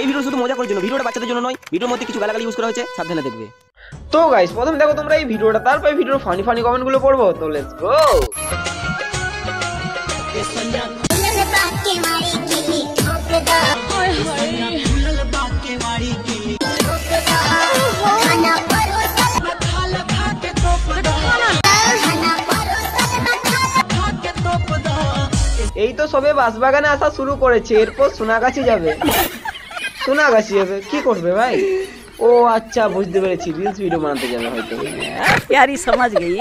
এই ভিডিও শুধু মজা করার জন্য, ভিডিওটা বাচ্চাদের জন্য নয়। ভিডিওর মধ্যে কিছু গালাগালি ইউজ করা হয়েছে, সাবধানে দেখবে। তো গাইস প্রথম দেখো তোমরা এই ভিডিওটা, তারপর এই ভিডিওর ফানি ফানি কমেন্ট গুলো পড়বো। তো লেটস গো। এই তো সবে বাঁশবাগানে আসা শুরু করেছে, এরপর সোনাগাছি যাবে। সোনাগাছি যাবে কি করবে ভাই? ও আচ্ছা বুঝতে পেরেছি, রিলস ভিডিও বানাতে যাবে হয়তো। প্যারি সমাজ গই।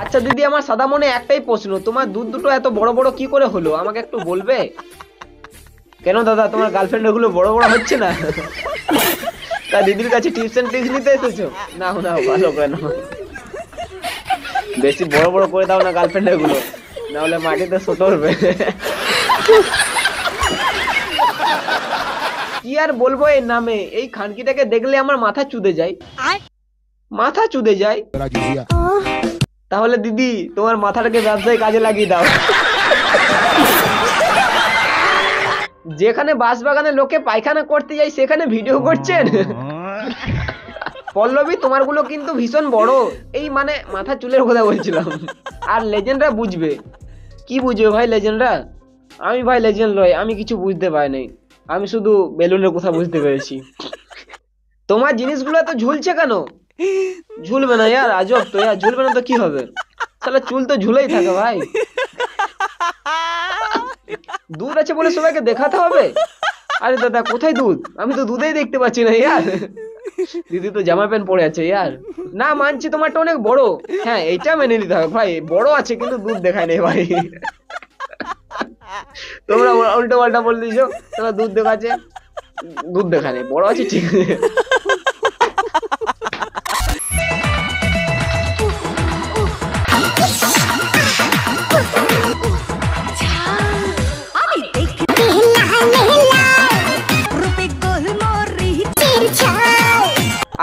আচ্ছা দিদি, আমার সাদা মনে একটাই প্রশ্ন, তোমার দুধ দুটো এত বড় বড় কি করে হলো আমাকে একটু বলবে? কেন দাদা, তোমার গার্লফ্রেন্ড গুলো বড় বড় হচ্ছে না? তা দিদির কাছে টিপস এন্ড ট্রিক্স নিতে এসেছো? নাও নাও, ভালো করে নাও। বেশি বড় বড় করে দাও না গার্লফ্রেন্ড গুলো, না হলে মাটিতে সতর্বে। কি আর বলবো এর নামে, এই খানকিটাকে দেখলে আমার মাথা চুদে যায়, মাথা চুদে যায়। তাহলে দিদি তোমার মাথাটাকে ব্যবসায় কাজে লাগিয়ে দাও। যেখানে বাঁশবাগানে লোকে পায়খানা করতে যায় সেখানে ভিডিও করছেন। পল্লবী তোমার গুলো কিন্তু ভীষণ বড়, এই মানে মাথা চুলের কথা বলছিলাম। আর লেজেন্ডরা বুঝবে। কি বুঝবে ভাই লেজেন্ডরা? আমি ভাই লেজেন্ড নয়, আমি কিছু বুঝতে পারি নাই, আমি শুধু বেলুনের কথা বুঝতে পেরেছি। তোমার জিনিসগুলো তো ঝুলছে কেন? ঝুলবে না ইয়ার, আজব তো ইয়ার, ঝুলবে না তো কি হবে? তাহলে চুল তো ঝুলেই থাকে ভাই। দুধ আছে বলে সবাইকে দেখাতে হবে? আরে দাদা কোথায় দুধ? আমি তো দুধেই দেখতে পাচ্ছি না ইয়ার। দিদি তো জামা প্যান্ট পরে আছে ইয়ার। না মানছি তোমারটা অনেক বড়, হ্যাঁ এইটা মেনে নিতে হবে ভাই, বড় আছে কিন্তু দুধ দেখায় নেই ভাই। তোমরা উল্টো পাল্টা বলে দিছো, তোমরা দুধ দেখাচ্ছে, দুধ দেখা নেই, বড় আছে ঠিক আছে।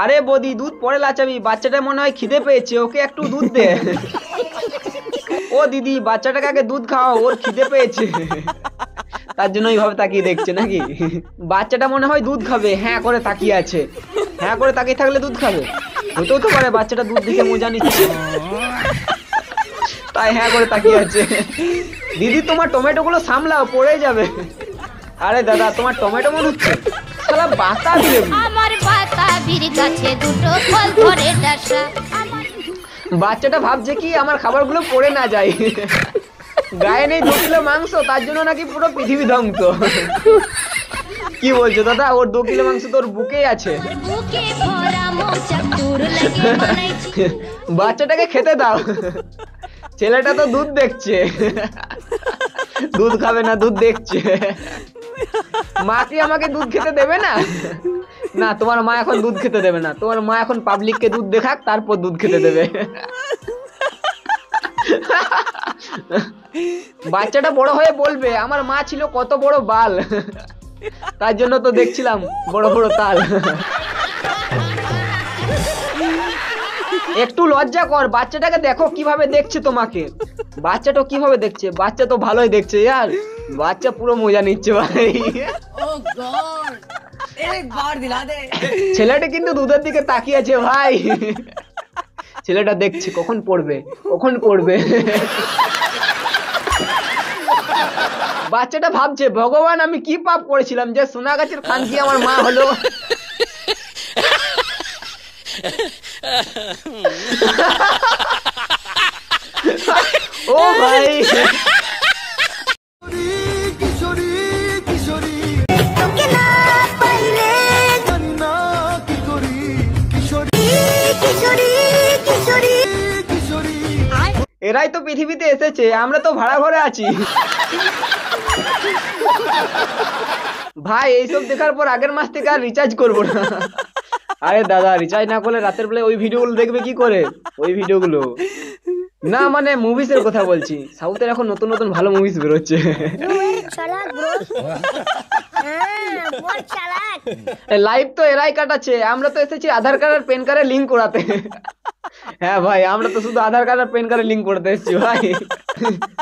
আরে বদি দুধ পরে লাচাবি, বাচ্চাটা মনে হয় খিদে পেয়েছে, ওকে একটু দুধ দে। ও দিদি বাচ্চাটাকে আগে দুধ খাওয়াও, ওর খিদে পেয়েছে, তার জন্য এইভাবে তাকিয়ে দেখছে নাকি? বাচ্চাটা মনে হয় দুধ খাবে, হ্যাঁ করে তাকিয়ে আছে। হ্যাঁ করে তাকিয়ে থাকলে দুধ খাবে? হতেও তো পারে বাচ্চাটা দুধ দেখে মজা নিচ্ছে, তাই হ্যাঁ করে তাকিয়ে আছে। দিদি তোমার টমেটো গুলো সামলাও, পড়ে যাবে। আরে দাদা তোমার টমেটো মনে হচ্ছে শালা বাতা দিয়ে। আমার বাতাবির কাছে দুটো ফল ধরে ডাসা। বাচ্চাটা ভাবছে কি আমার খাবারগুলো পড়ে না যায়। গায়ে নেই 2 কিলো মাংস, তার জন্য নাকি পুরো পৃথিবী ধ্বংস। কি বলছো দাদা? ওর 2 কিলো মাংস তোর বুকেই আছে। বাচ্চাটাকে খেতে দাও, ছেলেটা তো দুধ দেখছে। দুধ খাবে না, দুধ দেখছে। মা কি আমাকে দুধ খেতে দেবে না? না তোমার মা এখন দুধ খেতে দেবে না, তোমার মা এখন পাবলিককে দুধ দেখাক, তারপর দুধ খেতে দেবে। বাচ্চাটা বড় হয়ে বলবে আমার মা ছিল কত বড় বাল, তার জন্য তো দেখছিলাম বড় বড় তাল। একটু লজ্জা কর, বাচ্চাটাকে দেখো কিভাবে দেখছে তোমাকে। বাচ্চাটা কিভাবে দেখছে? বাচ্চা তো ভালোই দেখছে ইয়ার, বাচ্চা পুরো মজা নিচ্ছে ভাই। ছেলেটা কিন্তু দুধের দিকে তাকিয়ে আছে ভাই, ছেলেটা দেখছে কখন পড়বে, কখন পড়বে। বাচ্চাটা ভাবছে ভগবান আমি কি পাপ করেছিলাম যে সোনাগাছির খানকি আমার মা হলো। ও ভাই এরাই তো পৃথিবীতে এসেছে, আমরা তো ভাড়া ঘরে আছি। ভাই এইসব দেখার পর আগের মাস থেকে আর রিচার্জ করবো না। আরে দাদা রিচার্জ না করলে রাতের বেলায় ওই ভিডিওগুলো দেখবে কি করে? ওই ভিডিওগুলো না মানে মুভিস এর কথা বলছি, সাউথের এখন নতুন নতুন ভালো মুভিস বেরোচ্ছে। লাইভ তো এরাই কাটাচ্ছে, আমরা তো এসেছি আধার কার্ড আর প্যান কার্ডের লিঙ্ক করাতে। হ্যাঁ ভাই আমরা তো শুধু আধার কার্ড আর প্যান কার্ডের লিঙ্ক করতে এসেছি ভাই।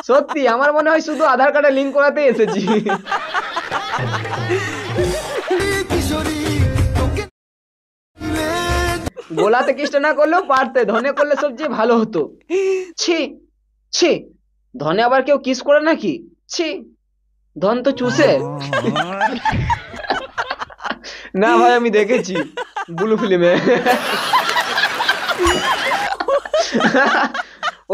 সত্যি আমার মনে হয় শুধু আধার কার্ডের লিঙ্ক করাতেই এসেছি। গোলাতে কিসটা না করলেও পারতে, ধনে করলে সবচেয়ে ভালো হতো। ছি ছি, ধনে আবার কেউ কিস করে নাকি? ছি, ধন তো চুষে। না ভাই, আমি দেখেছি ব্লু ফিল্মে।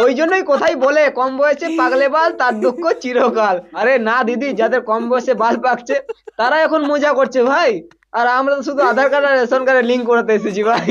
ওই জন্যই কোথায় বলে কম বয়সে পাকলে বাল তার দুঃখ চিরকাল। আরে না দিদি, যাদের কম বয়সে বাল পাকছে তারা এখন মজা করছে ভাই, আর আমরা তো শুধু আধার কার্ড আর রেশন কার্ডে লিঙ্ক করাতে এসেছি ভাই।